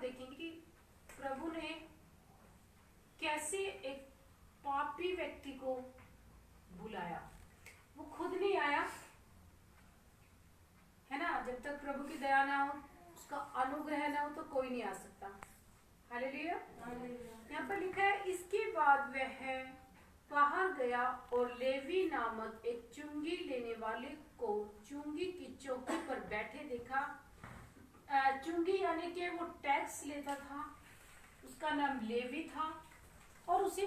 देखेंगे कि प्रभु ने कैसे एक पापी व्यक्ति को बुलाया। वो खुद नहीं आया, है ना। जब तक प्रभु की दया ना हो, उसका अनुग्रह ना हो, तो कोई नहीं आ सकता। हालेलुया। यहाँ पर लिखा है, इसके बाद वह बाहर गया और लेवी नामक एक चुंगी लेने वाले को चुंगी की चौकी पर बैठे देखा। चुंगी यानी कि वो टैक्स लेता था, उसका नाम लेवी था, और उसे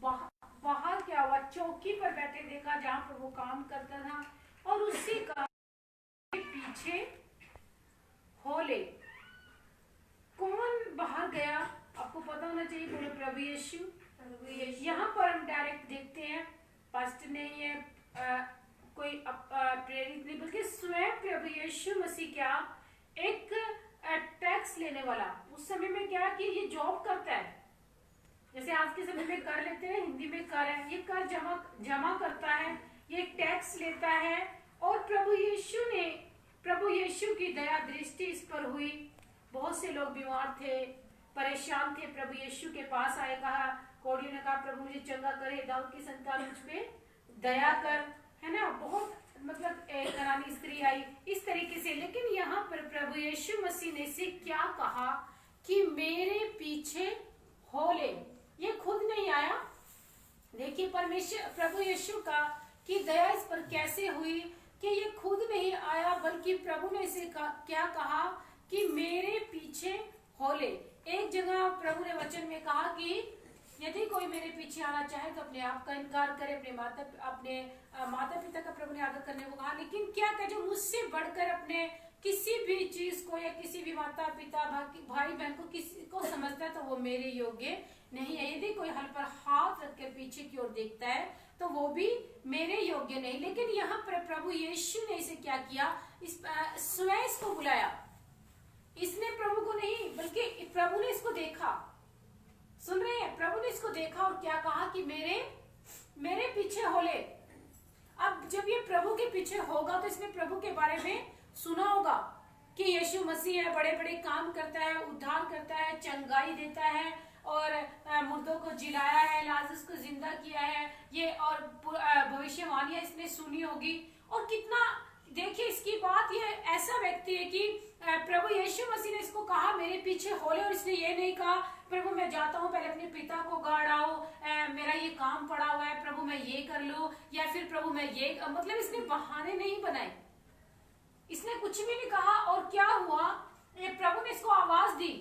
बाहर क्या हुआ, चौकी पर बैठे देखा जहां पर वो काम करता था, और उसी का पीछे होले। कौन बाहर गया आपको पता होना चाहिए, बोले प्रभु यीशु। यहाँ पर हम डायरेक्ट देखते हैं, पास्टर नहीं है, कोई प्रेरित नहीं, बल्कि स्वयं प्रभु यीशु मसीह क्या एक टैक्स लेने वाला। उस समय में क्या कि ये जॉब करता है, जैसे आज के समय में कर लेते हैं, हिंदी में कर है, ये कर जमा करता है, ये टैक्स लेता है। और प्रभु यीशु की दया दृष्टि इस पर हुई। बहुत से लोग बीमार थे, परेशान थे, प्रभु यीशु के पास आए, कहा, कोढ़ियों ने कहा, प्रभु मुझे चंगा करे, दाऊद की संतान मुझ पे दया कर, है ना। बहुत मतलब एक कनानी स्त्री आई इस तरीके से। लेकिन यहाँ पर प्रभु यीशु मसीह ने से क्या कहा कि मेरे पीछे हो ले। ये खुद नहीं आया। देखिए परमेश्वर प्रभु यीशु का की दया इस पर कैसे हुई कि ये खुद नहीं आया, बल्कि प्रभु ने इसे क्या कहा कि मेरे पीछे हो ले। एक जगह प्रभु ने वचन में कहा कि यदि कोई मेरे पीछे आना चाहे तो अपने आप का इनकार करे, अपने माता पिता का प्रभु ने आदर करने को कहा। लेकिन क्या कहे, जो मुझसे बढ़कर अपने किसी भी चीज को या किसी भी माता पिता भाई बहन को किसी को समझता है तो वो मेरे योग्य नहीं है। यदि कोई हल पर हाथ रखकर पीछे की ओर देखता है तो वो भी मेरे योग्य नहीं। लेकिन यहाँ पर प्रभु यीशु ने इसे क्या किया, स्वयं इसको बुलाया। इसने प्रभु को नहीं, बल्कि प्रभु ने इसको देखा। सुन रहे हैं, प्रभु ने इसको देखा और क्या कहा कि मेरे पीछे हो ले। अब जब ये प्रभु के पीछे होगा तो इसने प्रभु के बारे में सुना होगा कि यीशु मसीह है, बड़े बड़े काम करता है, उद्धार करता है, चंगाई देता है, और मुर्दों को जिलाया है, लाजरस को जिंदा किया है, ये और भविष्यवाणियां इसने सुनी होगी। और कितना देखिए इसकी बात, ये ऐसा व्यक्ति है कि प्रभु यीशु मसीह ने इसको कहा मेरे पीछे हो ले, और इसने ये नहीं कहा प्रभु मैं जाता हूँ पहले अपने पिता को गाड़ाओ, मेरा ये काम पड़ा हुआ है, प्रभु मैं ये कर लूं, या फिर प्रभु मैं ये, मतलब इसने बहाने नहीं बनाए, इसने कुछ भी नहीं कहा। और क्या हुआ, प्रभु ने इसको आवाज दी।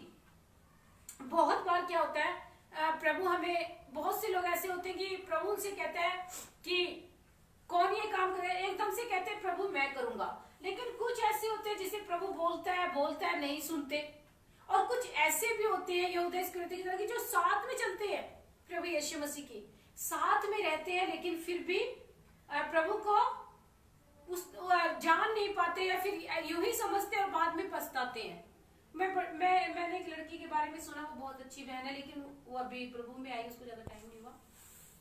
बहुत बार क्या होता है, प्रभु हमें, बहुत से लोग ऐसे होते हैं कि प्रभु उनसे कहता है कि कौन ये काम करे, एकदम से कहते हैं प्रभु मैं करूंगा। लेकिन कुछ ऐसे होते हैं जिसे प्रभु बोलता है नहीं सुनते। और कुछ ऐसे भी होते हैं यहूदा इस्करियोती की तरह की, जो साथ में चलते हैं प्रभु यीशु मसीह की, साथ में रहते हैं, लेकिन फिर भी प्रभु को जान नहीं पाते, या फिर यूं ही समझते और बाद में पछताते हैं। मैंने एक लड़की के बारे में सुना, वो बहुत अच्छी बहन है, लेकिन वो अभी प्रभु में आई, उसको ज्यादा टाइम नहीं हुआ।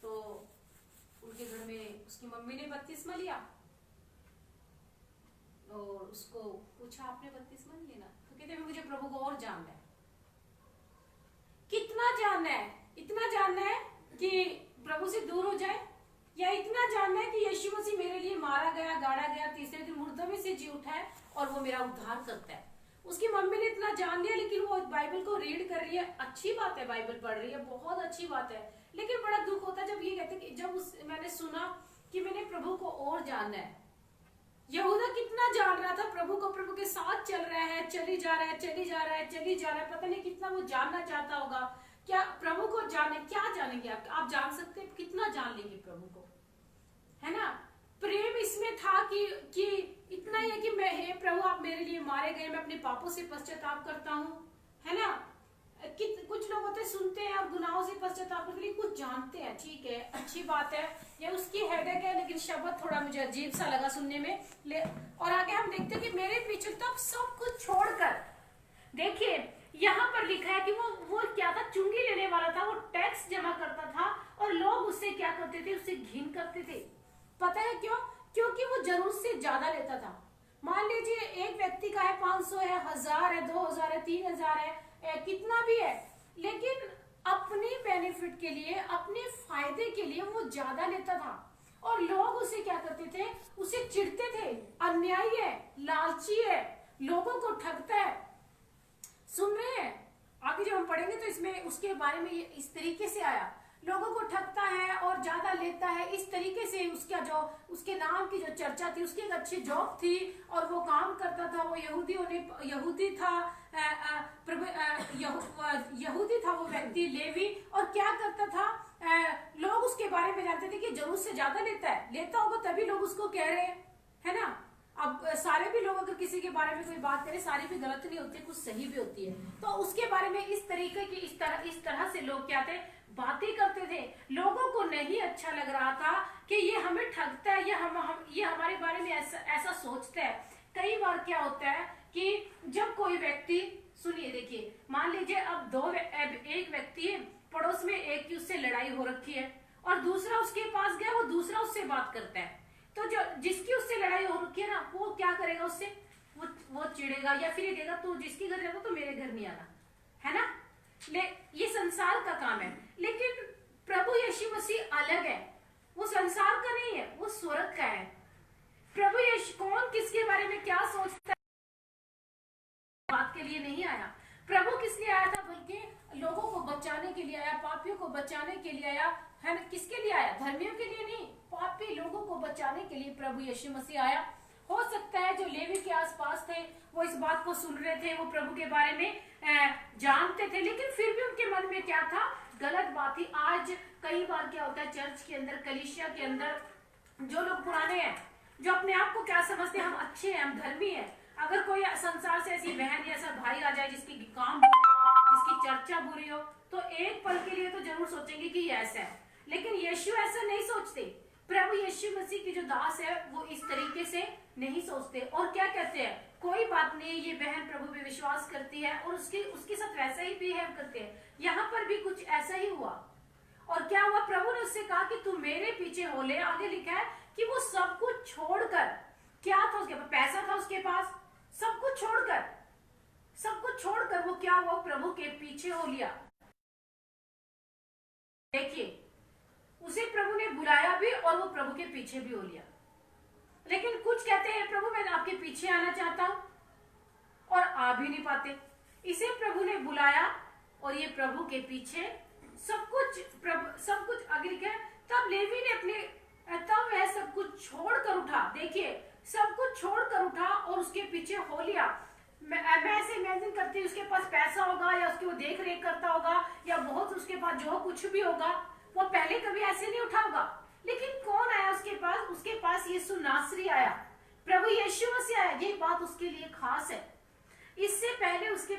तो उनके घर में उसकी मम्मी ने बपतिस्मा लिया और उसको पूछा आपने बपतिस्मा नहीं लेना, तो कहते मुझे प्रभु को और जानना है। कितना जानना है? इतना जानना है कि प्रभु से दूर हो जाए, या इतना जानना है कि यीशु मसीह मेरे लिए मारा गया, गाड़ा गया, तीसरे दिन मुर्दों में से जी उठा है और वो मेरा उद्धार करता है। उसकी मम्मी ने इतना जान लिया, लेकिन वो बाइबल को रीड कर रही है, अच्छी बात है, बाइबल पढ़ रही है, बहुत अच्छी बात है। लेकिन बड़ा दुख होता है जब ये कहते कि जब मैंने सुना कि मैंने प्रभु को और जानना है। यहूदा कितना जान रहा था प्रभु को, प्रभु के साथ चल रहा है, चली जा रहा है, पता नहीं कितना वो जानना चाहता होगा। क्या प्रभु को जाने, क्या जानेंगे आप जान सकते हैं, कितना जान लेंगे प्रभु को, है ना। प्रेम इसमें था कि इतना ही है कि मैं, हे प्रभु आप मेरे लिए मारे गए, मैं अपने पापों से पश्चाताप करता हूँ, है ना। कुछ लोग होते सुनते हैं और गुनाहों से पश्चाताप करते हैं, कुछ जानते हैं, ठीक है, अच्छी बात है, ये उसकी हेडेक है, लेकिन शब्द थोड़ा मुझे अजीब सा लगा सुनने में। और आगे हम देखते हैं कि मेरे पीछे तब सब कुछ छोड़कर, देखिए यहाँ पर लिखा है कि वो क्या था, चुंगी लेने वाला था, वो टैक्स जमा करता था, और लोग उससे क्या करते थे, उससे घिन करते थे। पता है क्यों? क्योंकि वो जरूरत से ज्यादा लेता था। मान लीजिए एक व्यक्ति का है 500 है, 1000 है, 2000 है, 3000 है, कितना भी है, लेकिन अपनी बेनिफिट के लिए, अपने फायदे के लिए वो ज्यादा लेता था। और लोग उसे क्या करते थे, उसे चिढ़ते थे, अन्यायी है, लालची है, लोगों को ठगता है। सुन रहे हैं, आगे जब हम पढ़ेंगे तो इसमें उसके बारे में ये इस तरीके से आया, लोगों को ठगता है और ज्यादा लेता है, इस तरीके से उसका जो उसके नाम की जो चर्चा थी, उसकी एक अच्छी जॉब थी और वो काम करता था, वो यहूदी था, यहूदी था वो व्यक्ति लेवी, और क्या करता था, लोग उसके बारे में जानते थे कि जरूरत से ज्यादा लेता होगा तभी लोग उसको कह रहे हैं, है ना। अब सारे भी लोग अगर किसी के बारे में कोई बात करें, सारी भी गलत नहीं होती, कुछ सही भी होती है, तो उसके बारे में इस तरीके की इस तरह से लोग क्या थे, बातें करते थे। लोगों को नहीं अच्छा लग रहा था कि ये हमें ठगता है, ये हमारे बारे में ऐसा सोचता है। कई बार क्या होता है कि जब कोई व्यक्ति, सुनिए देखिए, मान लीजिए अब एक व्यक्ति है पड़ोस में, एक की उससे लड़ाई हो रखी है और दूसरा उसके पास गया, वो दूसरा उससे बात करता है, तो जो जिसकी उससे लड़ाई हो रखी है ना, वो क्या करेगा, उससे वो चिढ़ेगा या फिर ये कहेगा तू जिसके घर जाता तो मेरे घर नहीं आना, है ना। ये संसार का काम है, लेकिन प्रभु यीशु मसीह अलग है, वो संसार का नहीं है, वो स्वर्ग का है। प्रभु यीशु कौन किसके बारे में क्या सोचता है, बात के लिए नहीं आया। प्रभु किस लिए आया था, बल्कि लोगों को बचाने के लिए आया, पापियों को बचाने के लिए आया, है ना। किसके लिए आया, धर्मियों के लिए नहीं, पापी लोगों को बचाने के लिए प्रभु यीशु मसीह आया। हो सकता है जो लेवी के आसपास थे वो इस बात को सुन रहे थे, वो प्रभु के बारे में जानते थे, लेकिन फिर भी उनके मन में क्या था, गलत बात थी। आज कई बार क्या होता है, चर्च के अंदर, कलीसिया के अंदर, जो लोग पुराने हैं, जो अपने आप को क्या समझते हैं, हम अच्छे हैं, हम धर्मी हैं, अगर कोई संसार से ऐसी बहन या ऐसा भाई आ जाए जिसकी काम बुरी हो, जिसकी चर्चा बुरी हो, तो एक पल के लिए तो जरूर सोचेंगे कि ये ऐसा है, लेकिन यीशु ऐसा नहीं सोचते। प्रभु यीशु मसीह की जो दास है वो इस तरीके से नहीं सोचते, और क्या कहते हैं, कोई बात नहीं, ये बहन प्रभु पे विश्वास करती है और उसके साथ वैसा ही बिहेव करते हैं। यहाँ पर भी कुछ ऐसा ही हुआ, और क्या हुआ, प्रभु ने उससे कहा कि तू मेरे पीछे हो ले। आगे लिखा है कि वो सब कुछ छोड़कर, क्या था उसके पास, पैसा था उसके पास, सब कुछ छोड़कर वो क्या हुआ, प्रभु के पीछे हो लिया। देखिए, उसे प्रभु ने बुलाया भी और वो प्रभु के पीछे भी हो लिया। लेकिन कुछ कहते हैं, प्रभु मैं आपके पीछे आना चाहता हूं, और आ भी नहीं पाते। इसे प्रभु ने बुलाया और ये प्रभु के पीछे सब कुछ आगे क्या, तब लेवी ने तब वह सब कुछ छोड़कर उठा। देखिए, सब कुछ छोड़कर उठा और उसके पीछे हो लिया। मैं ऐसे इमेजिन करती हूँ, उसके पास पैसा होगा या उसकी वो देख रेख करता होगा या बहुत उसके पास जो कुछ भी होगा, वो पहले कभी ऐसे नहीं उठा होगा। लेकिन कौन आया उसके पास यीशु नासरी आया, प्रभु यीशु मसीह आया। ये बात उसके लिए खास है। इससे पहले उसके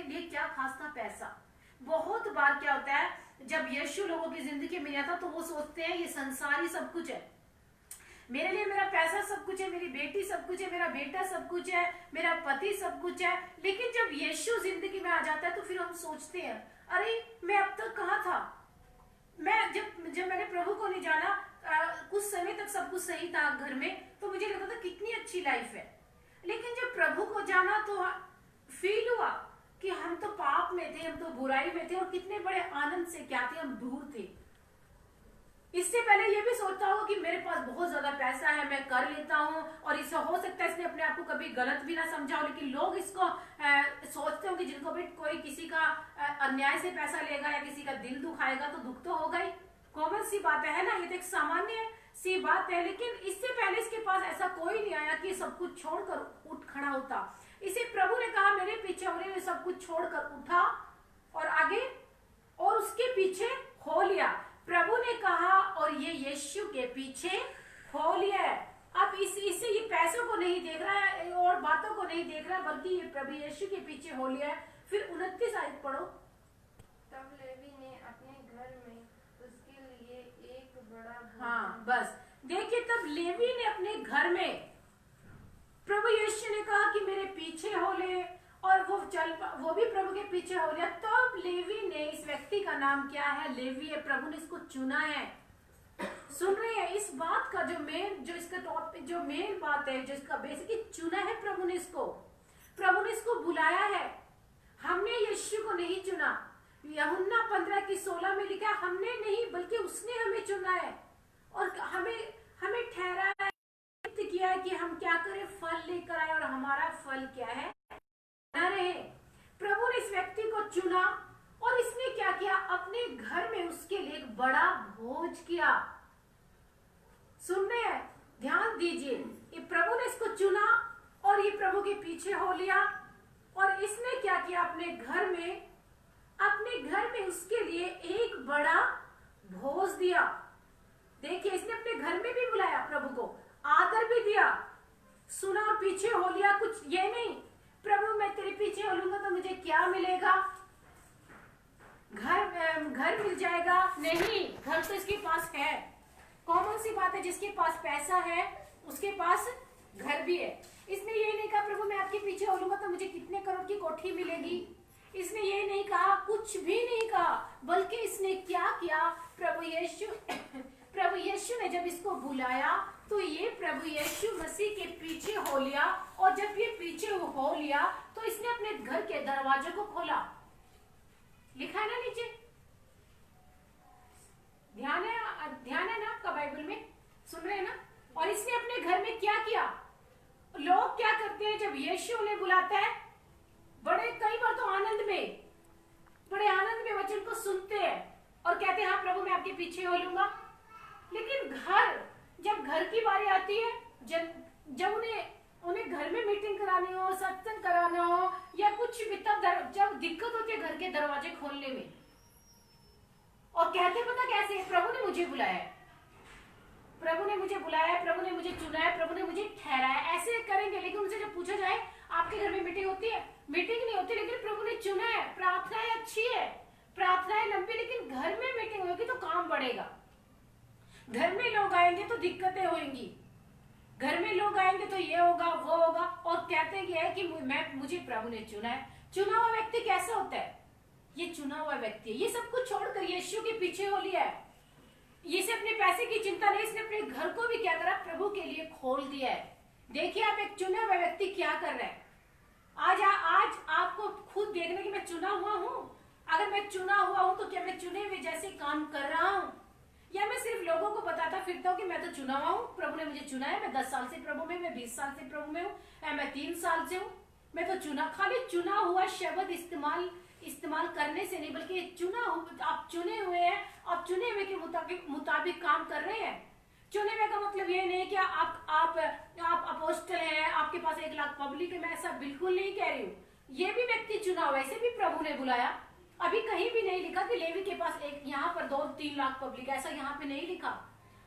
लिए क्या खास था, पैसा। बहुत बार क्या होता है, जब यीशु लोगों की जिंदगी में आता तो वो सोचते हैं ये संसार ही सब कुछ है, मेरे लिए मेरा पैसा सब कुछ है, मेरी बेटी सब कुछ है, मेरा बेटा सब कुछ है, मेरा पति सब कुछ है। लेकिन जब यीशु जिंदगी में आ जाता है तो फिर हम सोचते हैं, अरे मैं अब तक कहाँ था, मैं जब मैंने प्रभु को नहीं जाना, कुछ समय तक सब कुछ सही था घर में, तो मुझे लगता था कितनी अच्छी लाइफ है। लेकिन जब प्रभु को जाना तो फील हुआ कि हम तो पाप में थे, हम तो बुराई में थे, और कितने बड़े आनंद से क्या थे, हम दूर थे। इससे पहले ये भी सोचता होगा कि मेरे पास बहुत ज्यादा पैसा है, मैं कर लेता हूँ, और इससे हो सकता है इसने अपने आप को कभी गलत भी ना समझा हो, लेकिन लोग इसको सोचते होंगे जिनको भी कोई किसी का अन्याय से पैसा लेगा या किसी का दिल दुखाएगा तो दुख तो होगा ही, कॉमन सी बात है ना, ये तो एक सामान्य सी बात है। लेकिन इससे पहले इसके पास ऐसा कोई नहीं आया कि सब कुछ छोड़कर उठ खड़ा होता। इसे प्रभु ने कहा मेरे पीछे हो रहे, सब कुछ छोड़कर उठा और आगे और उसके पीछे हो लिया। प्रभु ने कहा और ये यीशु के पीछे हो लिया है। अब इससे ये पैसों को नहीं देख रहा है और बातों को नहीं देख रहा, बल्कि ये प्रभु यीशु के पीछे हो लिया है। फिर 29 आयत पढ़ो। तब लेवी ने अपने घर में उसके लिए एक बड़ा, हाँ बस देखिए, तब लेवी ने अपने घर में, प्रभु यीशु ने कहा कि मेरे पीछे हो ले, और वो भी प्रभु के पीछे हो गया। तब लेवी ने, इस व्यक्ति का नाम क्या है, लेवी है, प्रभु ने इसको चुना है। सुन रहे हैं इस बात का जो इसका टॉपिक, जो मेन बात है, जो इसका बेसिकली चुना है प्रभु ने इसको बुलाया है। हम हमने यीशु को नहीं चुना। यूहन्ना 15:16 में लिखा, हमने नहीं बल्कि उसने हमें चुना है और हमें ठहराया है, किया है कि हम क्या करें, फल लेकर आए। और हमारा फल क्या है, बना रहे। प्रभु ने इस व्यक्ति को चुना और इसने क्या किया, अपने घर में उसके लिए एक बड़ा भोज किया। सुन रहे हैं, ध्यान दीजिए, ये प्रभु ने इसको चुना और ये प्रभु के पीछे हो लिया और इसने क्या किया, अपने घर में उसके लिए एक बड़ा भोज दिया। देखिए, इसने अपने घर में भी बुलाया, प्रभु को आदर भी दिया, सुना और पीछे हो लिया। कुछ ये नहीं, प्रभु मैं तेरे पीछे हो लूंगा तो मुझे क्या मिलेगा, घर मिल जाएगा, नहीं, घर तो इसके पास है। कॉमन सी बात है, जिसके पास पैसा है उसके पास घर भी है। इसने ये नहीं कहा प्रभु मैं आपके पीछे हो लूंगा तो मुझे कितने करोड़ की कोठी मिलेगी। इसने ये नहीं कहा, कुछ भी नहीं कहा, बल्कि इसने क्या किया, प्रभु यीशु ने जब इसको बुलाया तो ये प्रभु यीशु मसीह के पीछे हो लिया। और जब ये पीछे हो लिया तो इसने अपने घर के दरवाजे को खोला। लिखा है ना नीचे, ध्यान है ना आपका बाइबल में, सुन रहे हैं ना। और इसने अपने घर में क्या किया, लोग क्या करते हैं जब यीशु उन्हें बुलाता है, कई बार तो बड़े आनंद में वचन को सुनते हैं और कहते हैं हाँ प्रभु मैं आपके पीछे हो लूंगा। लेकिन जब घर की बारी आती है, जब उन्हें घर में मीटिंग करानी हो, सत्संग कराना हो या कुछ भी, तब जब दिक्कत होती है घर के दरवाजे खोलने में, और कहते पता कैसे, प्रभु ने मुझे बुलाया है, प्रभु ने मुझे बुलाया है, प्रभु ने मुझे चुना है, प्रभु ने मुझे ठहराया, ऐसे करेंगे। लेकिन उनसे जब पूछा जाए आपके घर में मीटिंग होती है, मीटिंग नहीं होती, लेकिन प्रभु ने चुना है, प्रार्थनाएं अच्छी है, प्रार्थनाएं लंबी, लेकिन घर में मीटिंग होगी तो काम बढ़ेगा। घर में लोग आएंगे तो दिक्कतें होंगी, घर में लोग आएंगे तो ये होगा वो होगा। और कहते हैं कि मुझे प्रभु ने चुना है। चुना हुआ व्यक्ति कैसा होता है, ये चुना हुआ व्यक्ति है, ये सब कुछ छोड़कर यीशु के पीछे हो लिया है। इसे अपने पैसे की चिंता नहीं, इसने अपने घर को भी क्या करा, प्रभु के लिए खोल दिया है। देखिए आप एक चुना हुआ व्यक्ति क्या कर रहा है। आज आपको खुद देखना कि मैं चुना हुआ हूँ। अगर मैं चुना हुआ हूँ तो क्या मैं चुने हुए जैसे काम कर रहा हूँ, या मैं सिर्फ लोगों को बताता फिरता हूँ कि मैं तो चुना हुआ हूँ, प्रभु ने मुझे चुना है, मैं 10 साल से प्रभु में, मैं 20 साल से प्रभु में हूँ, मैं 3 साल से हूँ, मैं तो खाली चुना हुआ शब्द इस्तेमाल करने से नहीं, बल्कि आप चुने हुए हैं, आप चुने हुए के मुताबिक काम कर रहे हैं। चुने हुए का मतलब ये नहीं कि आप अपोस्टल हैं, आपके पास 1 लाख पब्लिक है, मैं ऐसा बिल्कुल नहीं कह रही हूँ। ये भी व्यक्ति चुना हुआ, ऐसे भी प्रभु ने बुलाया। अभी कहीं भी नहीं लिखा कि लेवी के पास यहाँ पर 2-3 लाख पब्लिक, ऐसा यहाँ पे नहीं लिखा।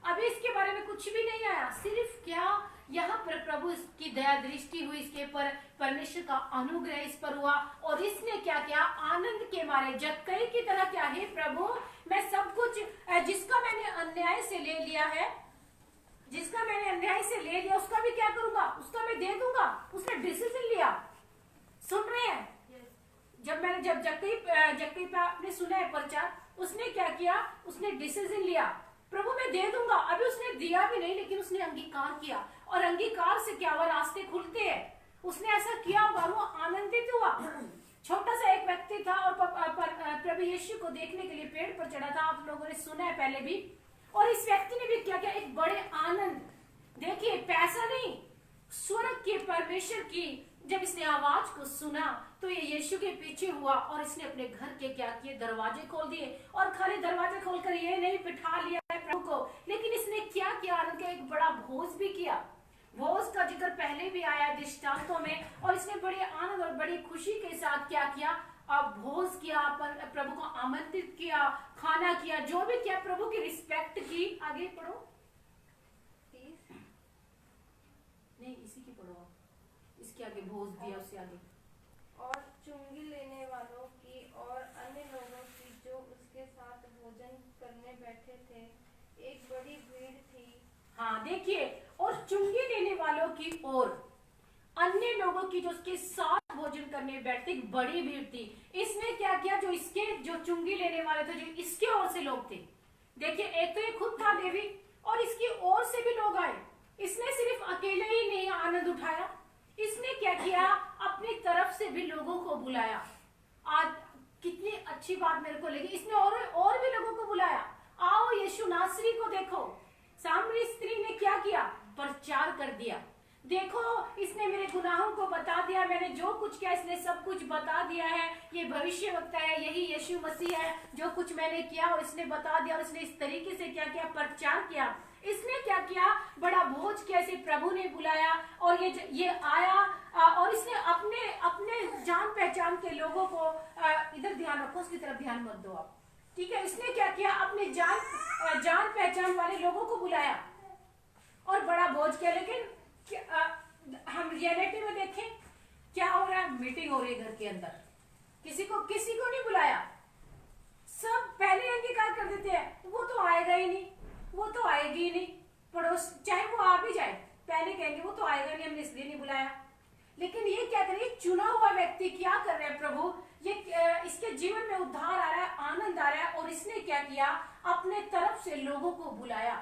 अभी इसके बारे में कुछ भी नहीं आया, सिर्फ क्या यहाँ पर प्रभु की दया दृष्टि हुई, इसके पर परमेश्वर का अनुग्रह इस पर हुआ और इसने क्या किया, आनंद के मारे जक्कई की तरह क्या है, प्रभु मैं सब कुछ जिसका मैंने अन्याय से ले लिया है, उसका भी क्या करूंगा, उसका मैं दे दूंगा। उसने डिसीजन लिया। सुन रहे हैं, जब जक्कई पे आपने सुना है प्रचार, उसने क्या किया, उसने डिसीजन लिया, प्रभु मैं दे दूंगा। अभी उसने दिया भी नहीं, लेकिन उसने अंगीकार किया, और अंगीकार से क्या हुआ, रास्ते खुलते हैं। उसने ऐसा किया होगा, वो आनंदित हुआ। छोटा सा एक व्यक्ति था और प्रभु यीशु को देखने के लिए पेड़ पर चढ़ा था, आप लोगों ने सुना है पहले भी। और इस व्यक्ति ने भी क्या किया, एक बड़े आनंद, देखिए पैसा नहीं, स्वर्ग के परमेश्वर की जब इसने आवाज को सुना तो ये यीशु के पीछे हुआ और इसने अपने घर के क्या किए, दरवाजे खोल दिए। और खाली दरवाजे खोलकर ये नहीं बिठा लिया है प्रभु को, लेकिन इसने क्या किया, आनंद का एक बड़ा भोज भी किया। भोज का जिक्र पहले भी आया दृष्टांतों में, और इसने बड़े आनंद और बड़ी खुशी के साथ क्या किया, अब भोज किया, प्रभु को आमंत्रित किया, खाना किया, जो भी किया, प्रभु की रिस्पेक्ट की। आगे पढ़ो, नहीं इसी की पढ़ो, इसके आगे भोज दिया, उससे आगे। और चुंगी लेने वालों की और अन्य लोगों की जो उसके साथ भोजन करने बैठे थे, एक बड़ी भीड़ थी। हाँ देखिए, और चुंगी लेने वालों की और अन्य लोगों की जो उसके साथ भोजन करने बैठे, एक बड़ी भीड़ थी। इसने क्या किया, जो चुंगी लेने वाले थे, जो इसके ओर से लोग थे, देखिए एक तो ये खुद था देवी, और इसकी ओर से भी लोग आए। इसने सिर्फ अकेले ही नहीं आनंद उठाया, इसने क्या किया, अपनी तरफ से भी लोगों को बुलाया, आज कितनी अच्छी बात मेरे को लगी, इसने और भी लोगों को बुलाया, आओ यीशु नासरी को देखो। सामरी स्त्री ने क्या किया? प्रचार कर दिया। देखो इसने मेरे गुनाहों को बता दिया, मैंने जो कुछ किया इसने सब कुछ बता दिया है, ये भविष्यवक्ता है, यही यीशु मसीह है, जो कुछ मैंने किया और इसने बता दिया। और इसने इस तरीके से क्या किया? प्रचार किया। इसने क्या किया? बड़ा भोज किया, इसे प्रभु ने बुलाया और ये आया और इसने अपने अपने जान पहचान के लोगों को, इधर ध्यान रखो, उसकी तरफ ध्यान मत दो आप, ठीक है। इसने क्या किया? अपने जान पहचान वाले लोगों को बुलाया और बड़ा भोज किया। लेकिन हम रियलिटी में देखें क्या हो रहा है? मीटिंग हो रही है घर के अंदर, किसी को नहीं बुलाया। सब पहले अंगीकार कर देते हैं, वो तो आएगा ही नहीं, वो तो आएगी ही नहीं। पड़ोस चाहे वो आ भी जाए, पहले कहेंगे वो तो आएगा नहीं, हमने इसलिए नहीं बुलाया। लेकिन ये क्या करे? चुना हुआ व्यक्ति क्या कर रहा है? प्रभु ये इसके जीवन में उद्धार आ रहा है, आनंद आ रहा है, और इसने क्या किया? अपने तरफ से लोगों को बुलाया।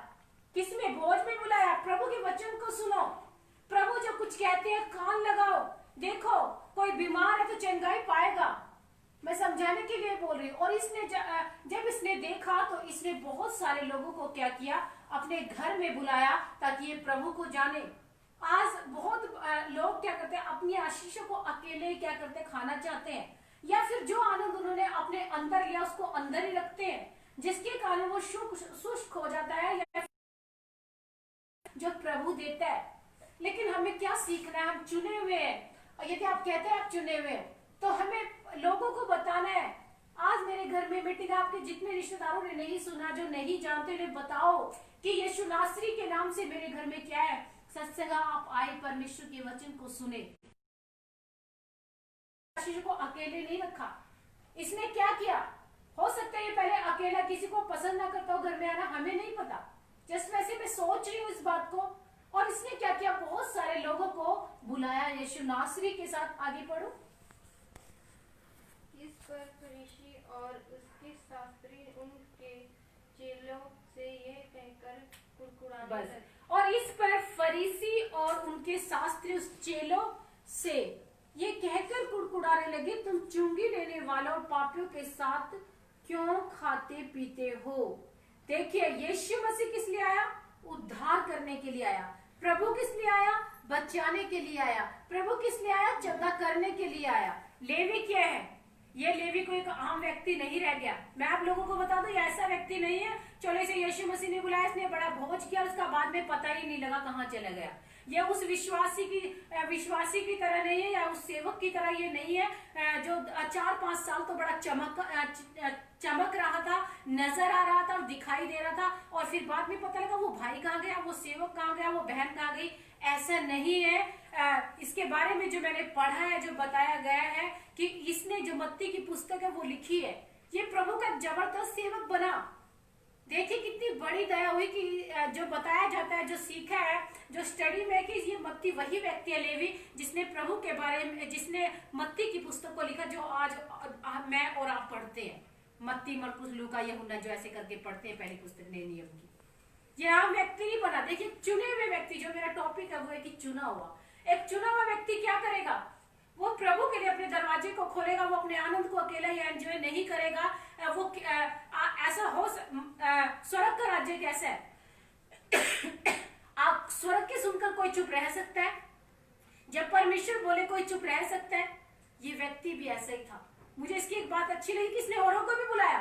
किसमें? भोज में बुलाया। प्रभु के वचन को सुनो, प्रभु जो कुछ कहते हैं कान लगाओ। देखो कोई बीमार है तो चंगाई पाएगा, मैं समझाने के लिए बोल रही हूँ। और इसने जब इसने देखा तो इसने बहुत सारे लोगों को क्या किया? अपने घर में बुलाया ताकि ये प्रभु को जाने। आज बहुत लोग क्या करते हैं? अपनी आशीषों को अकेले क्या करते हैं? खाना चाहते हैं, या फिर जो आनंद उन्होंने अपने अंदर लिया उसको अंदर ही रखते हैं, जिसके कारण वो शुष्क हो जाता है या जो प्रभु देता है। लेकिन हमें क्या सीखना है? हम चुने हुए हैं, और यदि आप कहते हैं आप चुने हुए हैं तो हमें लोगों को बताना है। आज मेरे घर में मीटिंग, आपके जितने रिश्तेदारों ने नहीं सुना, जो नहीं जानते, उन्हें बताओ कि यीशु नासरी के नाम से मेरे घर में क्या है? सत्संग। आप आए, परमेश्वर के वचन को सुने, आशीष को अकेले नहीं रखा। इसने क्या किया? हो सकता है ये पहले अकेला किसी को पसंद ना करता हो घर में आना, हमें नहीं पता। जस्ट वैसे मैं सोच रही हूँ इस बात को। और इसने क्या किया? बहुत सारे लोगों को बुलाया यीशु नासरी के साथ। आगे पढ़ो। इस पर फरीसी और उसके शास्त्री उनके चेलों से यह कहकर कुड़कुड़ाने लगे। और इस पर फरीसी और उनके शास्त्री उस चेलों से ये कहकर कुड़कुड़ाने लगे, तुम चुंगी लेने वालों और पापियों के साथ क्यों खाते पीते हो? देखिए यीशु मसीह किस लिए आया? उद्धार करने के लिए आया। प्रभु किस लिए आया? बचाने के लिए आया। प्रभु किस लिए आया? चंगा करने के लिए आया। लेवी क्या है? ये लेवी कोई एक आम व्यक्ति नहीं रह गया। मैं आप लोगों को बता दूं, ये ऐसा व्यक्ति नहीं है चलो इसे यीशु मसीह ने बुलाया, इसने बड़ा भोज किया, उसका बाद में पता ही नहीं लगा कहाँ चला गया। ये उस विश्वासी की तरह नहीं है, या उस सेवक की तरह ये नहीं है जो 4-5 साल तो बड़ा चमक रहा था, नजर आ रहा था और दिखाई दे रहा था, और फिर बाद में पता लगा वो भाई कहाँ गया, वो सेवक कहाँ गया, वो बहन कहाँ गई। ऐसा नहीं है। इसके बारे में जो मैंने पढ़ा है, जो बताया गया है कि इसने जो मत्ती की पुस्तक है वो लिखी है, ये प्रभु का जबरदस्त सेवक बना। देखिए कितनी बड़ी दया हुई कि जो बताया जाता है, जो सीखा है, जो स्टडी में, कि ये मत्ती वही व्यक्ति है लेवी जिसने प्रभु के बारे में, जिसने मत्ती की पुस्तक को लिखा जो आज मैं और आप पढ़ते हैं। मत्ती, मरकुस, लूका, यूहन्ना जो ऐसे करके पढ़ते हैं पहली पुस्तक नए नियम की। ये आम व्यक्ति नहीं बना। देखिए चुने हुए व्यक्ति, जो मेरा टॉपिक है वो है कि चुना हुआ। एक चुना हुआ व्यक्ति क्या करेगा? वो प्रभु के लिए अपने दरवाजे को खोलेगा, वो अपने आनंद को अकेला ही एंजॉय नहीं करेगा। वो ऐसा हो स्वर्ग का राज्य कैसा है? आप स्वर्ग के सुनकर कोई चुप रह सकता है? जब परमेश्वर बोले कोई चुप रह सकता है? ये व्यक्ति भी ऐसा ही था। मुझे इसकी एक बात अच्छी लगी कि इसने औरों को भी बुलाया।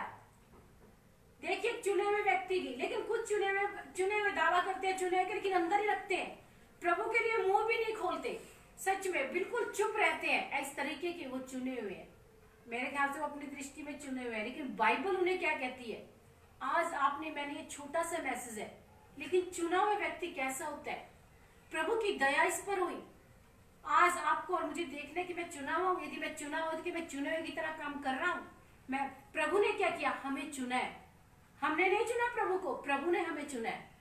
देखिए चुने हुए व्यक्ति की, लेकिन कुछ चुने हुए दावा करते हैं चुने हुए, लेकिन अंदर ही रखते हैं, प्रभु के लिए मुंह भी नहीं खोलते, सच में बिल्कुल चुप रहते हैं। इस तरीके के वो चुने हुए हैं। मेरे ख्याल से वो अपनी दृष्टि में चुने हुए हैं, लेकिन बाइबल उन्हें क्या कहती है? आज आपने, मैंने, ये छोटा सा मैसेज है, लेकिन चुना हुआ व्यक्ति कैसा होता है? प्रभु की दया इस पर हुई। आज आपको और मुझे देखने कि मैं चुना हुआ हूं। यदि मैं चुना हुआ कि मैं चुने हुए की तरह काम कर रहा हूं, मैं, प्रभु ने क्या किया? हमें चुना है। हमने नहीं चुना प्रभु को, प्रभु ने हमें चुना है।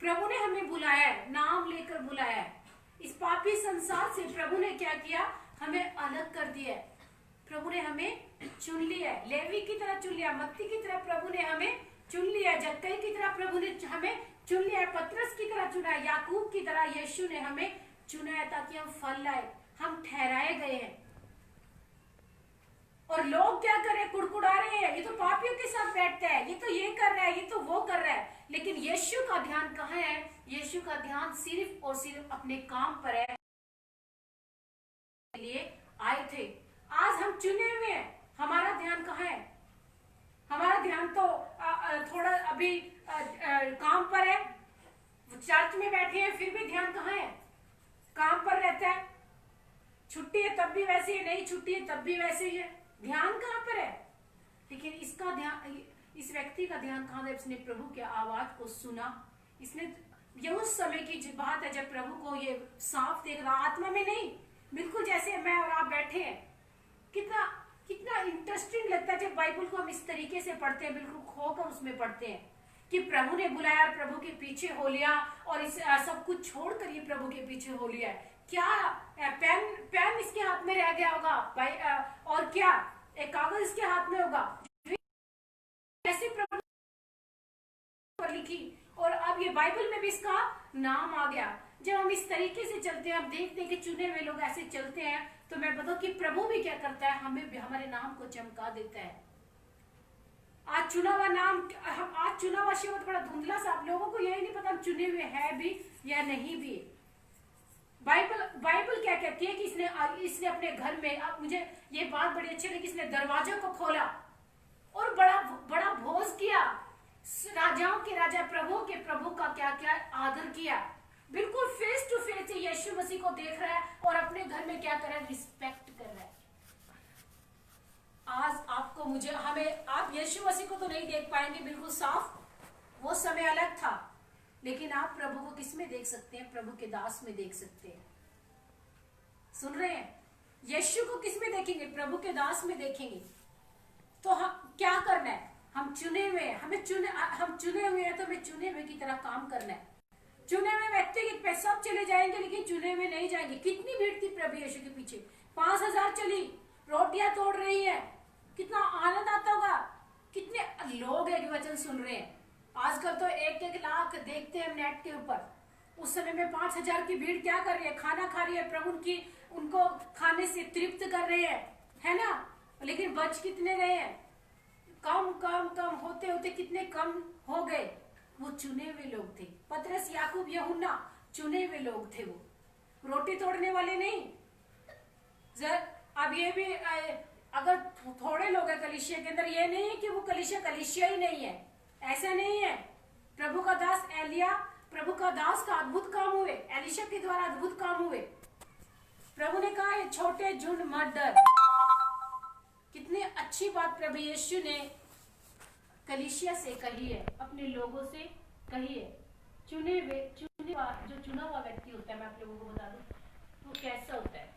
प्रभु ने हमें बुलाया है, नाम लेकर बुलाया है। इस पापी संसार से प्रभु ने क्या किया? हमें अलग कर दिया है। प्रभु ने हमें चुन लिया है, लेवी की तरह चुन लिया, मत्ती की तरह प्रभु ने हमें चुन लिया है, जक्कई की तरह प्रभु ने हमें चुन लिया है, पतरस की तरह चुना है, याकूब की तरह यीशु ने हमें चुना है ताकि हम फल लाए। हम ठहराए गए हैं। और ये तो पापियों के साथ बैठता है, ये तो ये कर रहा है, ये तो वो कर रहा है। लेकिन यीशु का ध्यान कहाँ है? यीशु का ध्यान सिर्फ और सिर्फ अपने काम पर है, लिए आए थे। आज हम चुने हुए हैं, हमारा ध्यान कहाँ है? हमारा ध्यान तो थोड़ा अभी काम पर है। चर्च में बैठे हैं फिर भी ध्यान कहाँ है? काम पर रहता है। छुट्टी है तब भी वैसे ही, नहीं छुट्टी है तब भी वैसे ही है। ध्यान कहाँ पर है? लेकिन इसका ध्यान, इस व्यक्ति का ध्यान कहाँ है? इसने प्रभु की आवाज को सुना। इसने, ये उस समय की बात है जब प्रभु को ये साफ देख रहा, आत्मा में नहीं, बिल्कुल जैसे मैं और आप बैठे हैं। कितना कितना इंटरेस्टिंग लगता है जब बाइबल को हम इस तरीके से पढ़ते हैं, बिल्कुल खोकर उसमें पढ़ते हैं कि प्रभु ने बुलाया, प्रभु के पीछे हो लिया, और इस सब कुछ छोड़कर ये प्रभु के पीछे हो लिया है। क्या पेन इसके हाथ में रह गया होगा, और क्या एक कागज इसके हाथ में होगा, ऐसे प्रभु पर लिखी, और अब ये बाइबल में भी इसका नाम आ गया। जब हम इस तरीके से चलते हैं, हम देखते हैं कि चुने हुए लोग ऐसे चलते हैं, तो मैं बताऊं कि प्रभु भी क्या करता है, हमें भी हमारे नाम को चमका देता है। आज चुना हुआ नाम, हम आज चुना हुआ शब्द बड़ा धुंधला सा, आप लोगों को यही नहीं पता हम चुने हुए हैं भी या नहीं भी। बाइबल क्या कहती है कि इसने अपने घर में, अब मुझे ये बात बड़ी अच्छी लगी, इसने दरवाजों को खोला और बड़ा बड़ा भोज किया, राजाओं के राजा, प्रभु के प्रभु का क्या क्या आदर किया। बिल्कुल फेस टू फेस यीशु मसीह को देख रहा है और अपने घर में क्या कर रहा है, रिस्पेक्ट कर रहा है। आज आपको, मुझे, हमें, आप यीशु मसीह को तो नहीं देख पाएंगे बिल्कुल साफ, वो समय अलग था, लेकिन आप प्रभु को किस में देख सकते हैं? प्रभु के दास में देख सकते हैं। सुन रहे हैं? यीशु को किस में देखेंगे? प्रभु के दास में देखेंगे। तो हम क्या करना है? हम चुने हुए हैं, हम चुने हुए हैं, तो हमें चुने हुए की तरह काम करना है। चुने हुए व्यक्ति के पैसे सब चले जाएंगे, लेकिन चुने हुए नहीं जाएंगे। कितनी भीड़ थी प्रभु यीशु के पीछे, 5000 चली, रोटियां तोड़ रही है, कितना आनंद आता होगा। कितने लोग हैं वचन सुन रहे हैं। आजकल तो 1-1 लाख देखते हैं नेट के ऊपर। उस समय में 5000 की भीड़ क्या कर रही है? खाना खा रही है, प्रभु की उनको खाने से तृप्त कर रहे हैं, है ना? लेकिन बच कितने रहे हैं? कम कम कम होते होते कितने कम हो गए। वो चुने हुए लोग थे। पतरस, याकूब, यूहन्ना चुने हुए लोग थे। वो रोटी तोड़ने वाले नहीं। अब ये भी, अगर थोड़े लोग हैं कलीसिया के अंदर, ये नहीं है कि वो कलीसिया ही नहीं है, ऐसा नहीं है। प्रभु का दास एलिया, प्रभु का दास का अद्भुत काम हुए, एलिशा के द्वारा अद्भुत काम हुए। प्रभु ने कहा ये छोटे झुंड मत डर। कितनी अच्छी बात प्रभु यीशु ने कलीसिया से कही है, अपने लोगों से कही है। जो चुना हुआ व्यक्ति होता है, मैं आप लोगों को बता दूं वो कैसा होता है।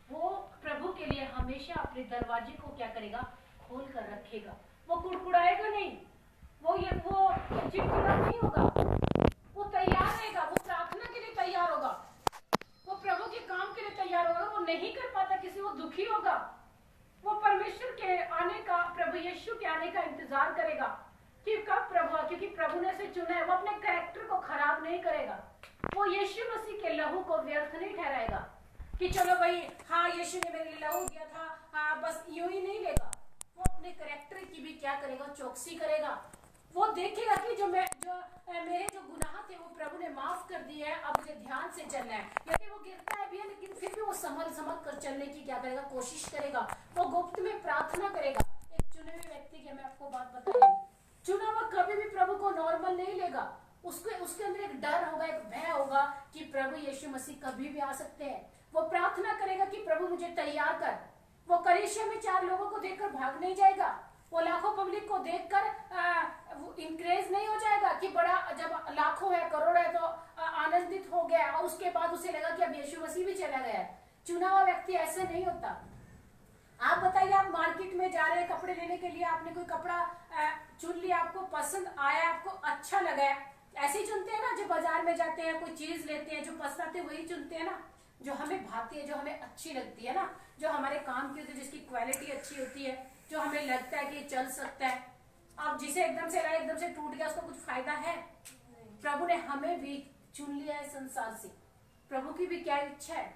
वो प्रभु के लिए हमेशा अपने दरवाजे को क्या करेगा? खोल कर रखेगा। वो कुड़कुड़ाएगा नहीं, वो चिड़चिड़ा नहीं होगा, वो तैयार रहेगा, वो प्रार्थना के लिए तैयार होगा, वो प्रभु के काम के लिए तैयार होगा। वो नहीं कर पाता किसी, वो दुखी होगा, वो परमेश्वर के आने का, प्रभु यीशु के आने का इंतजार करेगा कि कब प्रभु, क्योंकि प्रभु ने उसे चुना है। वो अपने कैरेक्टर को खराब नहीं करेगा। वो यीशु मसीह के लहू को व्यर्थ नहीं ठहराएगा कि चलो भाई, हाँ यीशु ने मेरे लिए लहू दिया था, हाँ बस यूं ही नहीं लेगा। वो अपने कैरेक्टर की भी क्या करेगा? चौकसी करेगा। वो देखेगा कि जो मेरे जो गुनाह थे वो प्रभु ने माफ कर दिए हैं, अब मुझे ध्यान से चलना है। यदि वो गिरता है भी है, लेकिन फिर भी वो संभल कर चलने की क्या करेगा? कोशिश करेगा। वो गुप्त में प्रार्थना करेगा। एक चुने हुए व्यक्ति की मैं आपको बात बता रही हूँ, चुना हुआ कभी भी प्रभु को नॉर्मल नहीं लेगा। उसके अंदर एक डर होगा, एक भय होगा कि प्रभु यीशु मसीह कभी भी आ सकते हैं। वो प्रार्थना करेगा कि प्रभु मुझे तैयार कर। वो कलीसिया में 4 लोगों को देखकर भाग नहीं जाएगा। वो लाखों पब्लिक को देखकर इंक्रेज नहीं हो जाएगा कि बड़ा, जब लाखों है, करोड़ है तो आनंदित हो गया और उसके बाद उसे लगा कि अब यीशु मसीह भी चला गया है। चुना हुआ व्यक्ति ऐसा नहीं होता। आप बताइए, आप मार्केट में जा रहे हैं कपड़े लेने के लिए, आपने कोई कपड़ा चुन लिया, आपको पसंद आया, आपको अच्छा लगा है, ऐसे ही चुनते हैं ना। जो बाजार में जाते हैं, कोई चीज लेते हैं, जो पसंद आते हैं वही चुनते हैं ना, जो हमें भाती है, जो हमें अच्छी लगती है ना, जो हमारे काम की होती है, जिसकी क्वालिटी अच्छी होती है, जो हमें लगता है कि चल सकता है। अब जिसे एकदम से एकदम से टूट गया, उसको कुछ फायदा है? प्रभु ने हमें भी चुन लिया है संसार से। प्रभु की भी क्या इच्छा है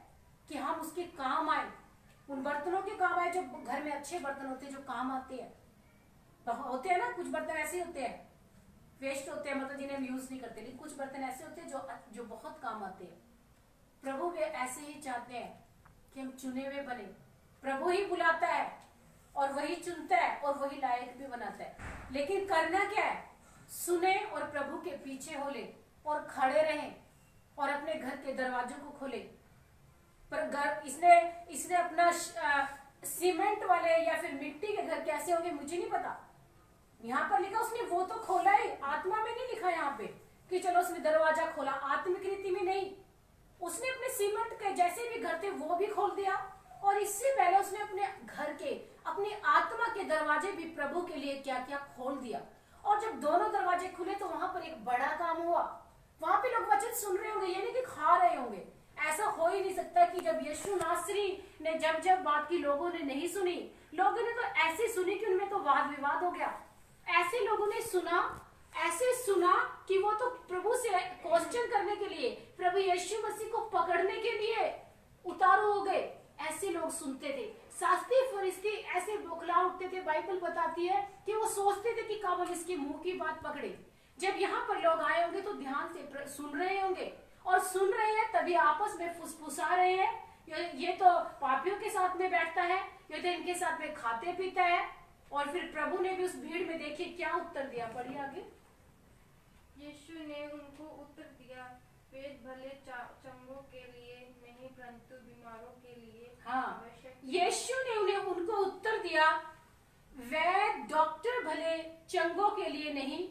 कि हम उसके काम आए, उन बर्तनों के काम आए जो घर में अच्छे बर्तन होते हैं, जो काम आते हैं। तो होते हैं ना, कुछ बर्तन ऐसे होते हैं, वेस्ट होते हैं, मतलब जिन्हें हम यूज नहीं करते, लेकिन कुछ बर्तन ऐसे होते हैं जो बहुत काम आते हैं। प्रभु भी ऐसे ही चाहते हैं कि हम चुने हुए बने। प्रभु ही बुलाता है और वही चुनता है और वही लायक भी बनाता है। लेकिन करना क्या है? सुने और प्रभु के पीछे हो ले और खड़े रहें और अपने घर के दरवाजों को खोले। पर घर इसने अपना सीमेंट वाले या फिर मिट्टी के घर कैसे होंगे मुझे नहीं पता। यहाँ पर लिखा उसने वो तो खोला ही, आत्मा में नहीं लिखा यहाँ पे कि चलो उसने दरवाजा खोला, आत्मिक रीति में नहीं। उसने अपने सीमेंट के जैसे भी घर थे वो भी खोल दिया, और इससे पहले उसने अपने घर के, अपनी आत्मा के दरवाजे भी प्रभु के लिए क्या क्या खोल दिया। और जब दोनों दरवाजे खुले तो वहां पर एक बड़ा काम हुआ। वहां पे लोग वचन सुन रहे होंगे, यानी कि खा रहे होंगे। ऐसा हो ही नहीं सकता कि जब यीशु नासरी ने जब बात की लोगों ने नहीं सुनी। लोगों ने तो ऐसे सुनी कि उनमें तो वाद विवाद हो गया। ऐसे लोगों ने सुना, ऐसे सुना कि वो तो प्रभु से क्वेश्चन करने के लिए, प्रभु यीशु मसीह को पकड़ने के लिए उतारू हो गए। ऐसे लोग सुनते थे। शास्त्री फरिश्ती ऐसे बौखला उठते थे। बाइबल बताती है कि वो सोचते थे कि कब हम इसके मुंह की बात पकड़े। जब यहाँ पर लोग आए होंगे तो ध्यान से सुन रहे होंगे, और सुन रहे हैं तभी आपस में फुसफुसा रहे हैं, ये तो पापियों के साथ में बैठता है, ये तो इनके साथ में खाते पीता है। और फिर प्रभु ने भी उस भीड़ में देखिए क्या उत्तर दिया। पढ़िए आगे। यीशु ने उनको उत्तर दिया, पेट भले चंगों के लिए नहीं परंतु बीमारों के लिए हाँ, यीशु ने उनको उत्तर दिया, वैद्य डॉक्टर भले चंगों के लिए नहीं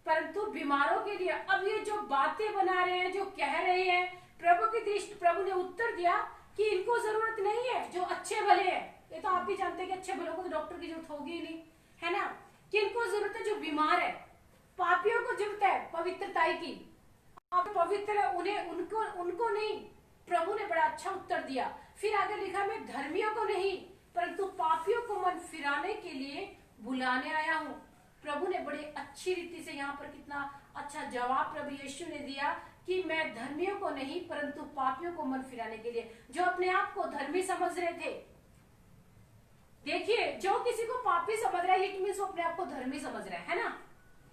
परंतु बीमारों के लिए। अब ये जो बातें बना रहे हैं, जो कह रहे हैं, प्रभु की दृष्टि, प्रभु ने उत्तर दिया कि इनको जरूरत नहीं है जो अच्छे भले हैं। ये तो आप भी जानते हैं कि अच्छे भलों को तो डॉक्टर की जरूरत होगी ही नहीं, है ना। कि इनको जरूरत है जो बीमार है। पापियों को जरूरत है पवित्रताई की। आप पवित्र है, उन्हें उनको नहीं। प्रभु ने बड़ा अच्छा उत्तर दिया। फिर आगे लिखा, मैं धर्मियों को नहीं परंतु पापियों को मन फिराने के लिए बुलाने आया हूँ। प्रभु ने बड़ी अच्छी रीति से यहाँ पर कितना अच्छा जवाब प्रभु यीशु ने दिया कि मैं धर्मियों को नहीं परंतु पापियों को मन फिराने के लिए। जो अपने आप को धर्मी समझ रहे थे, देखिए, जो किसी को पापी समझ रहा है इट मींस वो अपने आप को धर्मी समझ रहा है ना।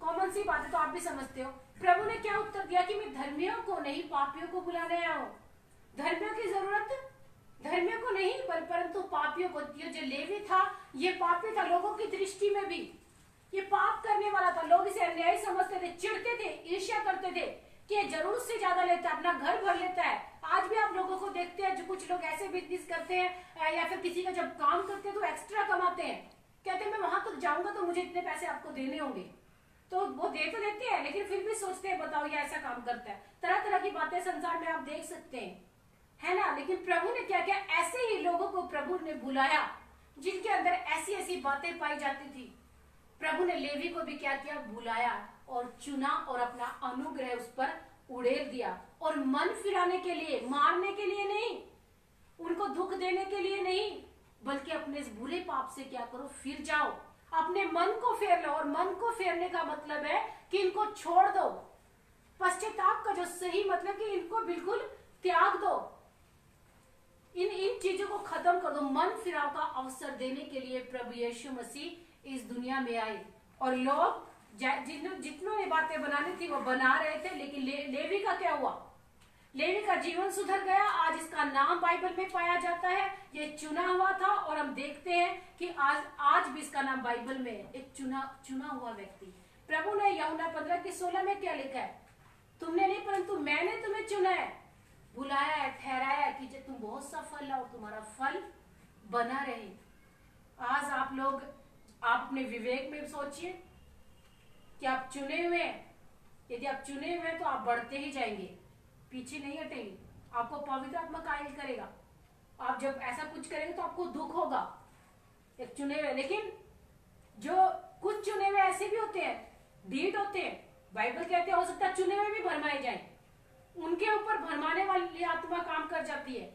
कॉमन सी बात है, तो आप भी समझते हो। प्रभु ने क्या उत्तर दिया कि मैं धर्मियों को नहीं पापियों को बुलाने आया हूँ। धर्मियों की जरूरत धर्मियों को नहीं परंतु पापियों को। ये जो लेवी था ये पापी था लोगों की दृष्टि में भी, ये पाप करने वाला था। लोग इसे अन्यायी समझते थे, चिढ़ते थे, ईर्ष्या करते थे कि जरूरत से ज्यादा लेता है, अपना घर भर लेता है। आज भी आप लोगों को देखते हैं जो कुछ लोग ऐसे बिजनेस करते हैं या फिर किसी का जब काम करते हैं तो एक्स्ट्रा कमाते हैं। कहते हैं मैं वहां तक जाऊंगा तो मुझे इतने पैसे आपको देने होंगे, तो वो दे तो देते हैं लेकिन फिर भी सोचते हैं बताओ ये ऐसा काम करता है। तरह तरह की बातें संसार में आप देख सकते हैं, है ना। लेकिन प्रभु ने क्या किया, ऐसे ही लोगों को प्रभु ने बुलाया जिनके अंदर ऐसी ऐसी बातें पाई जाती थी। प्रभु ने लेवी को भी क्या किया, बुलाया और चुना और अपना अनुग्रह उस पर उड़ेल दिया। और मन फिराने के लिए, मारने के लिए नहीं, उनको दुख देने के लिए नहीं, बल्कि अपने इस बुरे पाप से क्या करो, फिर जाओ, अपने मन को फेर लो। और मन को फेरने का मतलब है कि इनको छोड़ दो। पश्चाताप का जो सही मतलब कि इनको बिल्कुल त्याग दो, इन चीजों को खत्म कर दो। मन फिराव का अवसर देने के लिए प्रभु यीशु मसीह इस दुनिया में आए। और लोग जितनों ने बातें बनानी थी वो बना रहे थे, लेकिन लेवी का क्या हुआ, लेवी का जीवन सुधर गया। आज इसका नाम बाइबल में पाया जाता है, ये चुना हुआ था। और हम देखते हैं कि आज भी इसका नाम बाइबल में एक चुना हुआ व्यक्ति। प्रभु ने यूहन्ना 15:16 में क्या लिखा है, तुमने नहीं परंतु मैंने तुम्हें चुना है, बुलाया है, ठहराया है कि तुम बहुत सा फल लाओ, तुम्हारा फल बना रहे। आज आप लोग, आप अपने विवेक में सोचिए कि आप चुने हुए हैं। यदि आप चुने हुए हैं तो आप बढ़ते ही जाएंगे, पीछे नहीं हटेंगे। आपको पवित्र आत्मा कायल करेगा। आप जब ऐसा कुछ करेंगे तो आपको दुख होगा, एक चुने हुए। लेकिन जो कुछ चुने हुए ऐसे भी होते हैं, ढीठ होते हैं। बाइबल कहते हैं हो सकता है चुने हुए भी भरमाए जाए, उनके ऊपर भरमाने वाली आत्मा काम कर जाती है।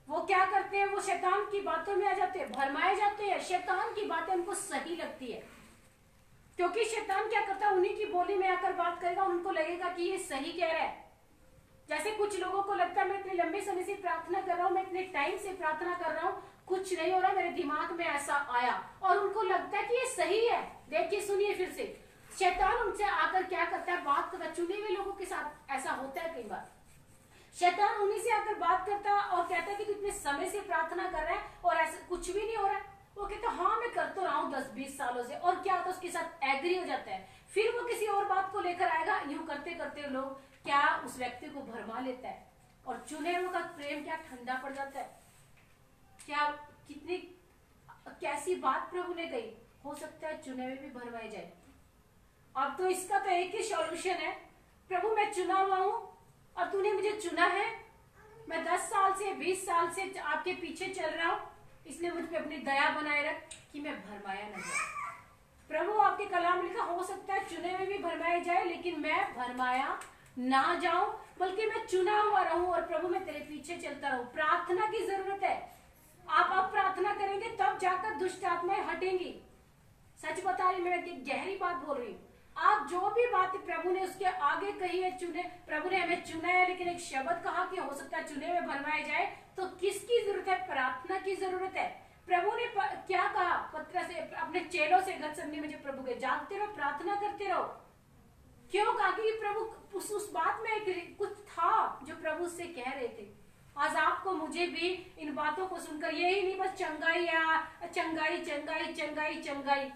वो क्या करते हैं, वो शैतान की बातों में आ जाते हैं, भरमाए जाते हैं। शैतान की बातें उनको सही लगती है, क्योंकि शैतान क्या करता है, उन्हीं की बोली में आकर बात करेगा, उनको लगेगा कि ये सही कह रहा है। जैसे कुछ लोगों को लगता है मैं इतने लंबे समय से प्रार्थना कर रहा हूँ, मैं इतने टाइम से प्रार्थना कर रहा हूँ, कुछ नहीं हो रहा, मेरे दिमाग में ऐसा आया, और उनको लगता है कि ये सही है। देखिए सुनिए फिर से, शैतान उनसे आकर क्या करता है, बात करता है। चुने हुए लोगों के साथ ऐसा होता है कई बार। शैतान उन्हीं से आकर बात करता है और कहता है कि तू इतने समय से प्रार्थना कर रहा है और ऐसा कुछ भी नहीं हो रहा है। वो कहता है हाँ मैं कर तो रहा हूँ 10-20 सालों से, और क्या होता है उसके साथ एग्री हो जाता है। फिर वो किसी और बात को लेकर आएगा। यूं करते करते लोग क्या उस व्यक्ति को भरमा लेता है, और चुने हुए का प्रेम क्या ठंडा पड़ जाता है। क्या कितनी कैसी बात प्रभु ने कही, हो सकता है चुने हुए भी भरमाए जाए। अब तो इसका तो एक ही सॉल्यूशन है, प्रभु मैं चुना हुआ हूं और तूने मुझे चुना है, मैं 10 साल से 20 साल से आपके पीछे चल रहा हूं, इसलिए मुझ पे अपनी दया बनाए रख कि मैं भरमाया न जाए। प्रभु आपके कलाम में लिखा, हो सकता है चुने हुए भी भरमाए जाए, लेकिन मैं भरमाया ना जाऊं, बल्कि मैं चुना हुआ रहूं और प्रभु मैं तेरे पीछे चलता रहूं। प्रार्थना की जरूरत है। आप अब प्रार्थना करेंगे तब जाकर दुष्ट आत्माएं हटेंगी। सच बता रही, मैं एक गहरी बात बोल रही हूँ। आप जो भी बात प्रभु ने उसके आगे कही है, चुने प्रभु ने हमें चुना है, लेकिन एक शब्द कहा कि हो सकता है चुने में भरमाए जाए, तो किसकी जरूरत है? प्रार्थना की जरूरत है। प्रभु ने क्या कहा पत्र से अपने चेलों से, गतसमनी में जो प्रभु के, जागते रहो प्रार्थना करते रहो। क्यों कहा? कि प्रभु उस बात में कुछ था जो प्रभु से कह रहे थे। आज आपको मुझे भी इन बातों को सुनकर यही नहीं बस चंगाई या चंगाई चंगाई चंगाई चंगाई।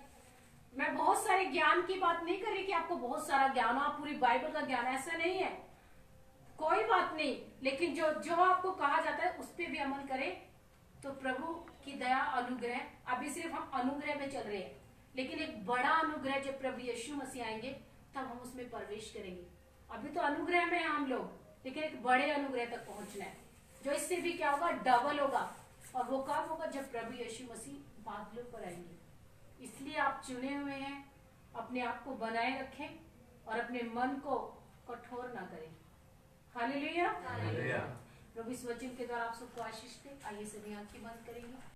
मैं बहुत सारे ज्ञान की बात नहीं कर रही कि आपको बहुत सारा ज्ञान, आप पूरी बाइबल का ज्ञान, ऐसा नहीं है, कोई बात नहीं। लेकिन जो जो आपको कहा जाता है उस पर भी अमल करें तो प्रभु की दया, अनुग्रह, अभी सिर्फ हम अनुग्रह में चल रहे हैं, लेकिन एक बड़ा अनुग्रह जब प्रभु यीशु मसीह आएंगे तब हम उसमें प्रवेश करेंगे। अभी तो अनुग्रह में हैं हम लोग, लेकिन एक बड़े अनुग्रह तक पहुंचना है, जो इससे भी क्या होगा, डबल होगा। और वो कब होगा? जब प्रभु यीशु मसीह बादलों पर आएंगे। इसलिए आप चुने हुए हैं, अपने आप को बनाए रखें और अपने मन को कठोर ना करें। हालेलुया। हालेलुया। प्रभु इस वचन के द्वारा आप सबको आशीष दे। आइए सभी आंखें बंद करेंगे।